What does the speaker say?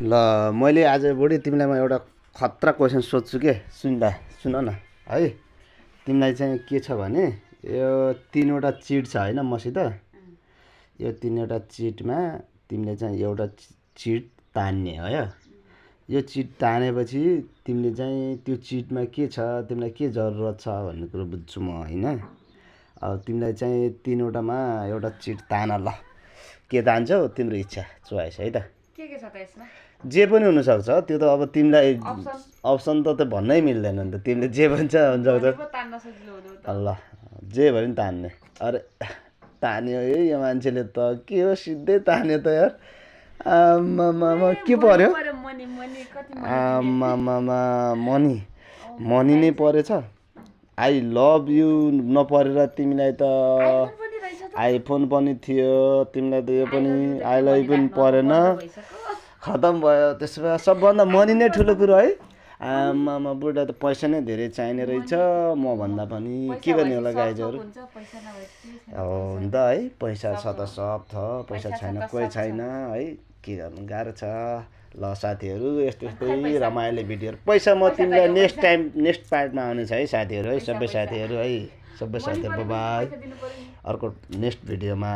ल मैले आज बुढी तिमीलाई म एउटा खतरा क्वेसन सोध्छु के सुन न है। तिमीलाई चाहिँ के छ भने यो तीनवटा चिट छ होइन मसित। यो तीनवटा चिटमा तिमीले चाहिँ एउटा चिट तान्ने है। यो चिट तानेपछि तिमीले चाहिँ त्यो चिटमा के छ, तिमीलाई के जरुरत छ भन्ने कुरो बुझ्छु म होइन। अब तिमीलाई चाहिँ तीनवटामा एउटा चिट तान ल। के तान्छौ तिम्रो इच्छा चोइस है त। के छ त यसमा? जे पनि हुनसक्छ त्यो त अब तिमीलाई अप्सन त भन्नै मिल्दैन नि त। तिमीले जे भन्छ हुन्छ ल जे भयो नि तान्ने। अरे तान्यो है यो मान्छेले त के हो सिधै तान्यो त यार। आमामा के पर्यो? आमामा मनी नै परेछ। आई लभ यु नपरेर तिमीलाई त आइफोन पनि थियो, तिमीलाई त यो पनि आई लभ यु पनि परेन, खतम भयो। त्यसो भए सबभन्दा मनी नै ठुलो कुरो है। आमामा बुढा त पैसा नै धेरै चाहिने रहेछ म भन्दा पनि। के गर्ने होला गाइजहरू हो नि त है। पैसा छ त सब छ, पैसा छैन कोही छैन है। के गर्नु गाह्रो छ। ल साथीहरू यस्तै रमाइलो भिडियोहरू पैसा म तिमीलाई नेक्स्ट पार्टमा आउनेछ है साथीहरू है। सबै साथीहरू है, सबै साथीहरू बाई। अर्को नेक्स्ट भिडियोमा।